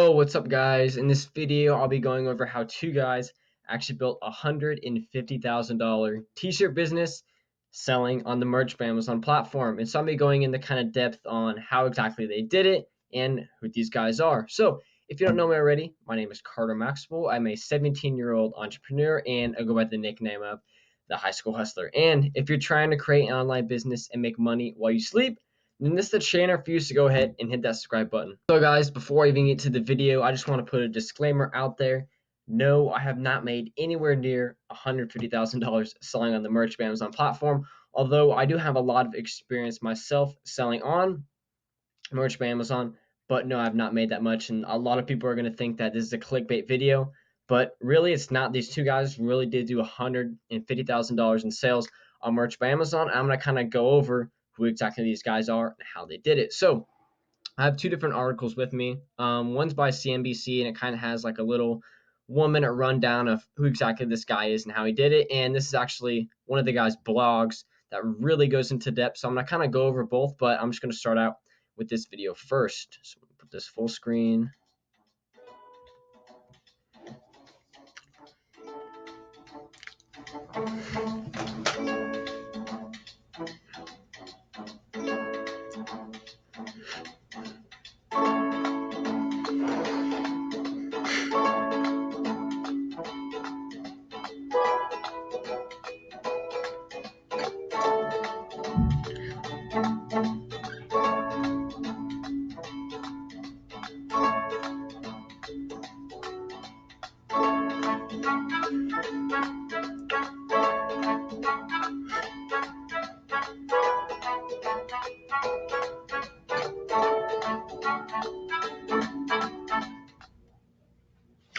Yo, what's up guys? In this video, I'll be going over how two guys actually built a $150,000 t-shirt business selling on the Merch by Amazon platform. And so I'm going to be going into kind of depth on how exactly they did it and who these guys are. So if you don't know me already, my name is Carter Maxwell. I'm a 17-year-old entrepreneur and I go by the nickname of the High School Hustler. And if you're trying to create an online business and make money while you sleep, then this is the channel for you to go ahead and hit that subscribe button. So guys, before I even get to the video, I just want to put a disclaimer out there. No, I have not made anywhere near $150,000 selling on the Merch by Amazon platform, although I do have a lot of experience myself selling on Merch by Amazon, but no, I've not made that much, and a lot of people are going to think that this is a clickbait video, but really it's not. These two guys really did do $150,000 in sales on Merch by Amazon. I'm going to kind of go over who exactly these guys are and how they did it. So I have two different articles with me. One's by CNBC, and it kind of has like a little 1-minute rundown of who exactly this guy is and how he did it. And this is actually one of the guy's blogs that really goes into depth. So I'm going to kind of go over both, but I'm just going to start out with this video first. So I'm going to put this full screen.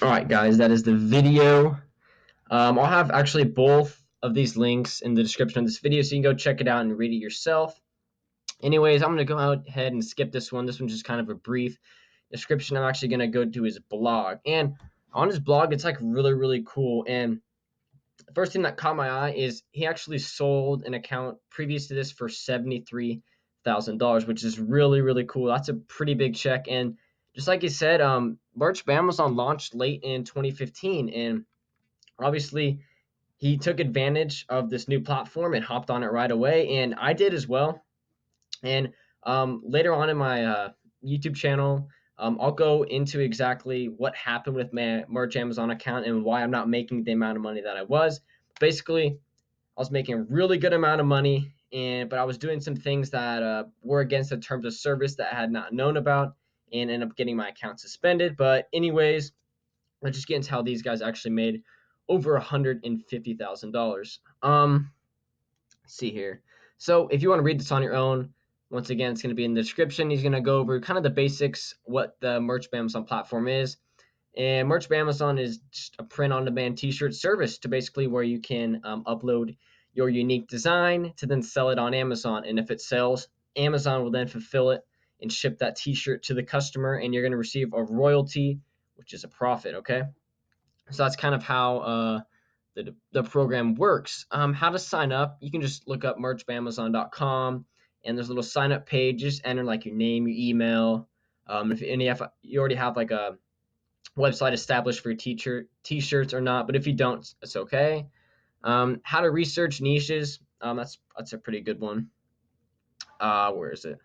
Alright guys, that is the video. I'll have actually both of these links in the description of this video so you can go check it out and read it yourself. Anyways, I'm going to go ahead and skip this one. This one's just kind of a brief description. I'm actually going to go to his blog. And on his blog, it's like really, really cool. And the first thing that caught my eye is he actually sold an account previous to this for $73,000, which is really, really cool. That's a pretty big check. And just like he said, Merch by Amazon launched late in 2015. And obviously, he took advantage of this new platform and hopped on it right away. And I did as well. And later on in my YouTube channel, I'll go into exactly what happened with my Merch Amazon account and why I'm not making the amount of money that I was. Basically, I was making a really good amount of money, but I was doing some things that were against the terms of service that I had not known about and ended up getting my account suspended. But anyways, let's just get into how these guys actually made over $150,000. Let's see here. So if you want to read this on your own, once again, it's going to be in the description. He's going to go over kind of the basics, what the Merch by Amazon platform is. And Merch by Amazon is just a print-on-demand t-shirt service to basically where you can upload your unique design to then sell it on Amazon. And if it sells, Amazon will then fulfill it and ship that t-shirt to the customer, and you're going to receive a royalty, which is a profit, okay? So that's kind of how the program works. How to sign up, you can just look up merchbyamazon.com, and there's a little sign up page. Just enter like your name, your email. If you already have like a website established for your t-shirts or not, but if you don't, it's okay. How to research niches, that's a pretty good one. Where is it?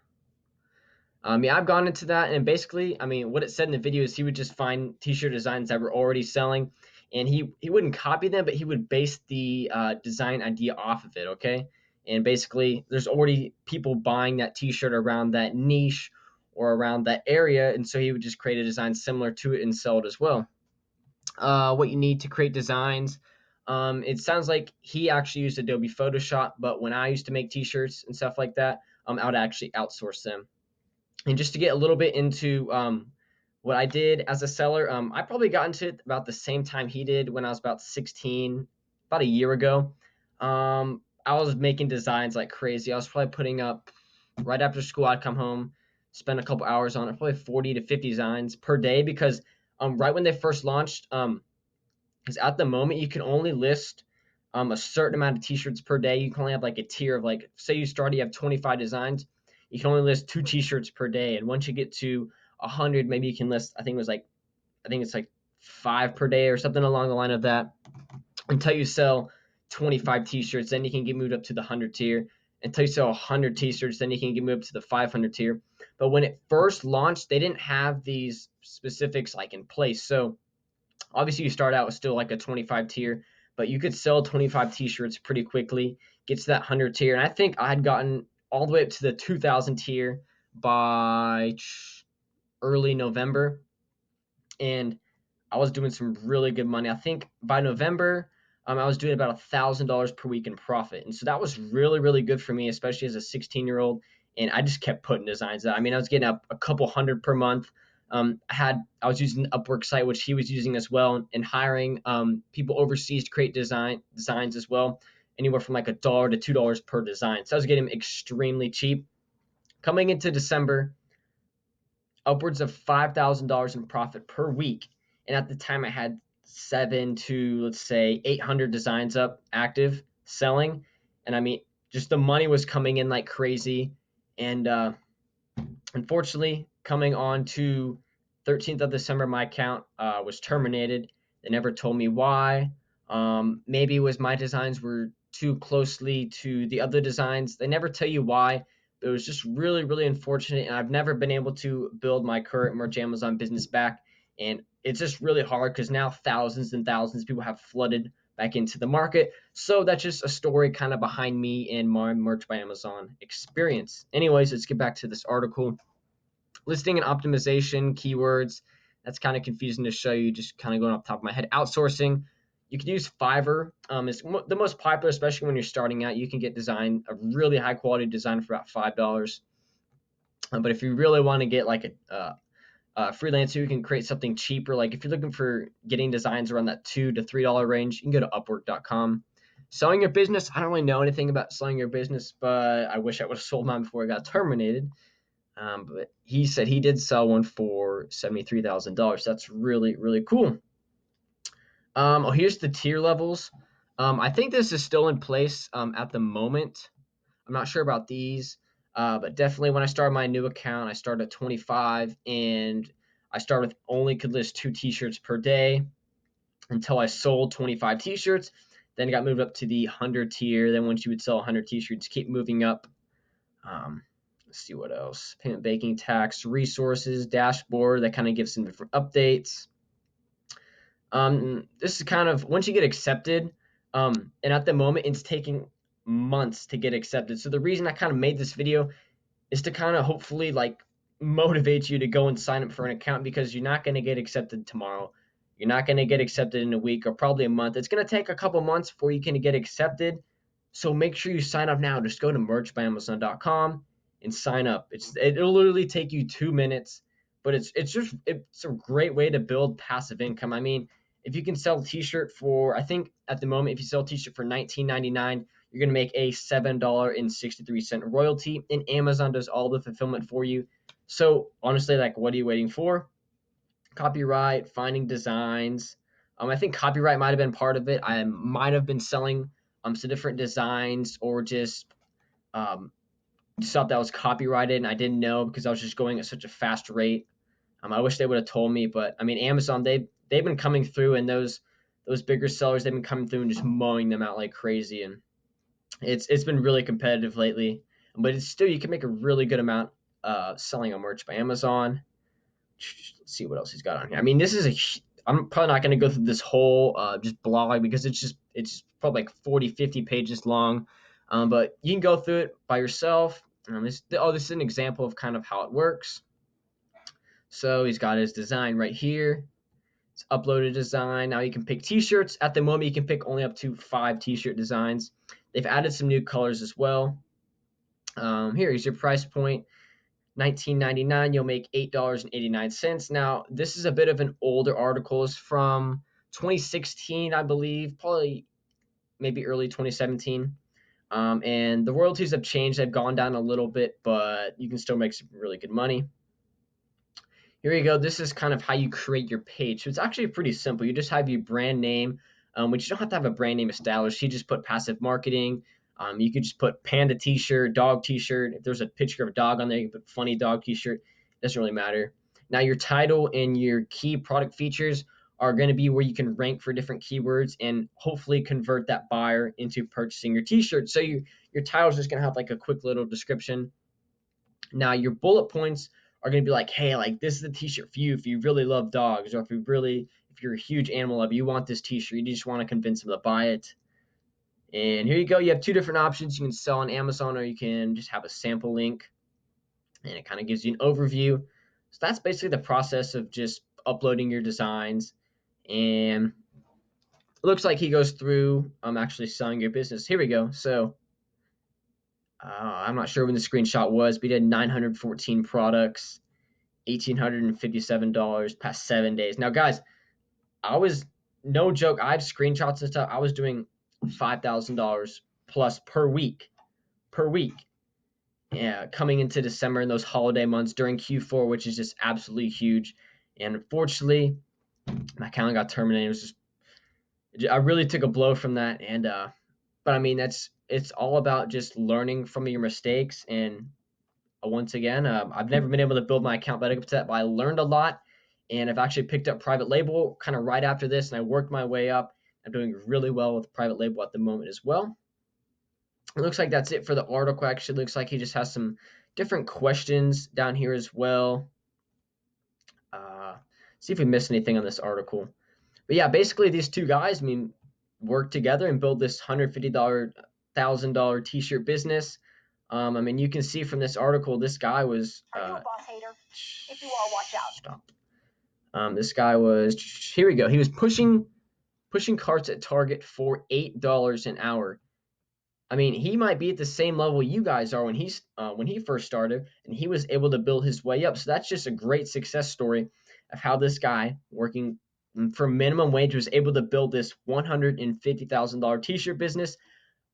Yeah, I've gone into that, and basically, I mean, what it said in the video is he would just find t-shirt designs that were already selling, and he wouldn't copy them, but he would base the design idea off of it, okay? And basically, there's already people buying that t-shirt around that niche or around that area, and so he would just create a design similar to it and sell it as well. What you need to create designs. It sounds like he actually used Adobe Photoshop, but when I used to make t-shirts and stuff like that, I would actually outsource them. And just to get a little bit into what I did as a seller, I probably got into it about the same time he did when I was about 16, about a year ago. I was making designs like crazy. I was probably putting up right after school. I'd come home, spend a couple hours on it, probably 40 to 50 designs per day because right when they first launched, because at the moment you can only list a certain amount of t-shirts per day. You can only have like a tier of like, say you have 25 designs. You can only list 2 t-shirts per day, and once you get to 100, maybe you can list, I think it was like I think it's like 5 per day or something along the line of that, until you sell 25 t-shirts. Then you can get moved up to the 100 tier. Until you sell 100 t-shirts, then you can get moved up to the 500 tier. But when it first launched, they didn't have these specifics like in place. So obviously you start out with still like a 25 tier, but you could sell 25 t-shirts pretty quickly, get to that 100 tier. And I think I had gotten all the way up to the 2000 tier by early November, and I was doing some really good money. I think by November, I was doing about $1,000 per week in profit, and so that was really, really good for me, especially as a 16-year-old. And I just kept putting designs out. I mean, I was getting up a couple hundred per month. I was using the Upwork site, which he was using as well, and hiring people overseas to create designs as well, anywhere from like $1 to $2 per design. So I was getting them extremely cheap. Coming into December, upwards of $5,000 in profit per week. And at the time, I had 7 to, let's say, 800 designs up active selling. And I mean, just the money was coming in like crazy. And unfortunately, coming on to 13th of December, my account was terminated. They never told me why. Maybe it was my designs were too closely to the other designs. They never tell you why. But it was just really, really unfortunate. And I've never been able to build my current Merch Amazon business back. And it's just really hard because now thousands and thousands of people have flooded back into the market. So that's just a story kind of behind me and my Merch by Amazon experience. Anyways, let's get back to this article. Listing and optimization, keywords. That's kind of confusing to show you, just kind of going off the top of my head. Outsourcing. You could use Fiverr. It's the most popular, especially when you're starting out. You can get a really high quality design for about $5. But if you really want to get like a freelancer who can create something cheaper, like if you're looking for getting designs around that $2 to $3 range, you can go to Upwork.com. Selling your business. I don't really know anything about selling your business, but I wish I would have sold mine before I got terminated. But he said he did sell one for $73,000. That's really, really cool. Here's the tier levels. I think this is still in place at the moment. I'm not sure about these, but definitely when I started my new account, I started at 25, and I started with only could list 2 t-shirts per day until I sold 25 t-shirts. Then it got moved up to the 100 tier. Then once you would sell 100 t-shirts, keep moving up. Let's see what else. Payment, banking, tax, resources, dashboard. That kind of gives some different updates. This is kind of once you get accepted, and at the moment it's taking months to get accepted. So the reason I kind of made this video is to kind of hopefully like motivate you to go and sign up for an account, because you're not going to get accepted tomorrow. You're not going to get accepted in a week or probably a month. It's going to take a couple months before you can get accepted. So make sure you sign up now. Just go to merchbyamazon.com and sign up. It'll literally take you 2 minutes, but it's a great way to build passive income. I mean, if you can sell a t-shirt for, I think at the moment, if you sell a t-shirt for $19.99, you're going to make a $7.63 royalty, and Amazon does all the fulfillment for you. So honestly, like, what are you waiting for? Copyright, finding designs. I think copyright might have been part of it. I might have been selling some different designs, or just stuff that was copyrighted and I didn't know because I was just going at such a fast rate. I wish they would have told me, but I mean, Amazon, they've been coming through, and those bigger sellers, they've been coming through and just mowing them out like crazy, and it's been really competitive lately. But it's still, you can make a really good amount selling on Merch by Amazon. Let's see what else he's got on here. I mean, I'm probably not going to go through this whole just blog, because it's probably like 40, 50 pages long. But you can go through it by yourself. This is an example of kind of how it works. So he's got his design right here. It's uploaded design. Now you can pick t-shirts. At the moment, you can pick only up to 5 t-shirt designs. They've added some new colors as well. Here's your price point. $19.99, you'll make $8.89. Now, this is a bit of an older article. It's from 2016, I believe, probably maybe early 2017. And the royalties have changed. They've gone down a little bit, but you can still make some really good money. Here you go. This is kind of how you create your page. So it's actually pretty simple. You just have your brand name, which you don't have to have a brand name established. You just put passive marketing. You could just put panda t-shirt, dog t-shirt. If there's a picture of a dog on there, you can put funny dog t-shirt. It doesn't really matter. Now your title and your key product features are going to be where you can rank for different keywords and hopefully convert that buyer into purchasing your t-shirt. So your title is just going to have like a quick little description. Now your bullet points are going to be like, hey, like this is the t-shirt for you if you really love dogs, or if you're a huge animal lover, you want this t-shirt, you just want to convince them to buy it. And here you go. You have two different options. You can sell on Amazon, or you can just have a sample link, and it kind of gives you an overview. So that's basically the process of just uploading your designs. And it looks like he goes through actually selling your business. Here we go. So I'm not sure when the screenshot was, but he did 914 products, $1,857 past 7 days. Now, guys, I was no joke. I have screenshots and stuff. I was doing $5,000 plus per week. Yeah, coming into December and those holiday months during Q4, which is just absolutely huge. And unfortunately, my account got terminated. It was just, I really took a blow from that. And but I mean, it's all about just learning from your mistakes. And once again, I've never been able to build my account back up to that, but I learned a lot. And I've actually picked up private label kind of right after this, and I worked my way up. I'm doing really well with private label at the moment as well. It looks like that's it for the article. Actually, looks like he just has some different questions down here as well. See if we missed anything on this article. But yeah, basically these two guys, I mean, worked together and built this $150,000 t-shirt business. I mean, you can see from this article, this guy was. Are you a boss hater? If you are, watch out. Stop. This guy was. Here we go. He was pushing carts at Target for $8 an hour. I mean, he might be at the same level you guys are when he first started, and he was able to build his way up. So that's just a great success story of how this guy working for minimum wage was able to build this $150,000 t-shirt business.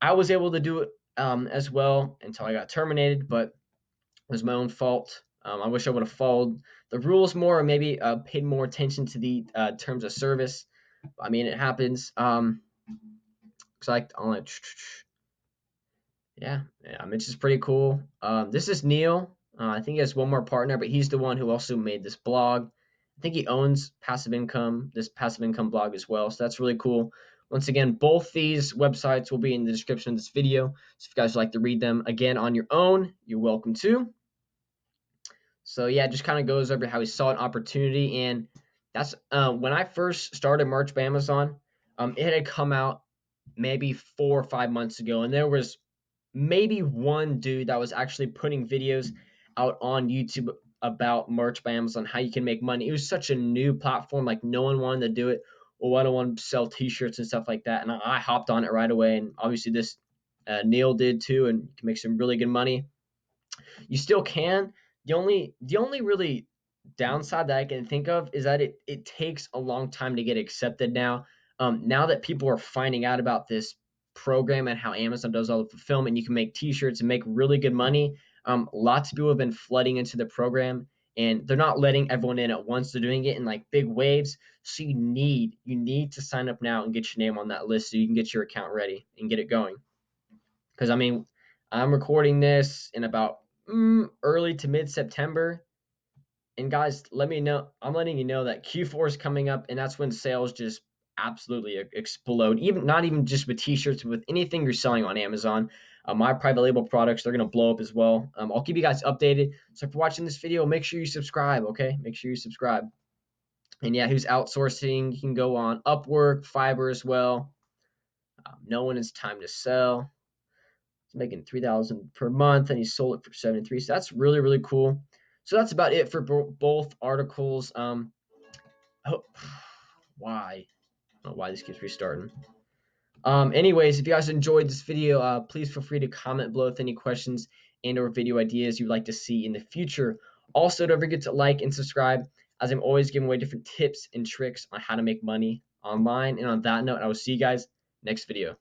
I was able to do it as well until I got terminated, but it was my own fault. I wish I would have followed the rules more, or maybe paid more attention to the terms of service. I mean, it happens. Yeah, Mitch is pretty cool. This is Neil. I think he has one more partner, but he's the one who also made this blog. I think he owns this passive income blog as well. So that's really cool. Once again, both these websites will be in the description of this video. So if you guys would like to read them again on your own, you're welcome to. So yeah, it just kind of goes over how he saw an opportunity. And that's when I first started Merch by Amazon, it had come out maybe 4 or 5 months ago. And there was maybe one dude that was actually putting videos out on YouTube about Merch by Amazon, how you can make money. It was such a new platform, like no one wanted to do it. Well, I don't want to sell T-shirts and stuff like that, and I hopped on it right away. And obviously, this Neil did too, and you can make some really good money. You still can. The only really downside that I can think of is that it takes a long time to get accepted now. Now that people are finding out about this program and how Amazon does all the fulfillment, you can make T-shirts and make really good money. Lots of people have been flooding into the program, and they're not letting everyone in at once. They're doing it in like big waves. So you need to sign up now and get your name on that list so you can get your account ready and get it going. Because I mean, I'm recording this in about early to mid September. And guys, let me know. I'm letting you know that Q4 is coming up, and that's when sales just absolutely explode. Even not even just with T-shirts, but with anything you're selling on Amazon. My private label products, they're gonna blow up as well. I'll keep you guys updated. So if you're watching this video, make sure you subscribe. Okay, make sure you subscribe. And yeah, who's outsourcing? You can go on Upwork, Fiverr as well. No one is time to sell. He's making $3,000 per month, and he sold it for 73. So that's really, really cool. So that's about it for both articles. Why? I don't know why this keeps restarting. Anyways, if you guys enjoyed this video, please feel free to comment below with any questions and or video ideas you'd like to see in the future. Also, don't forget to like and subscribe, as I'm always giving away different tips and tricks on how to make money online. And on that note, I will see you guys next video.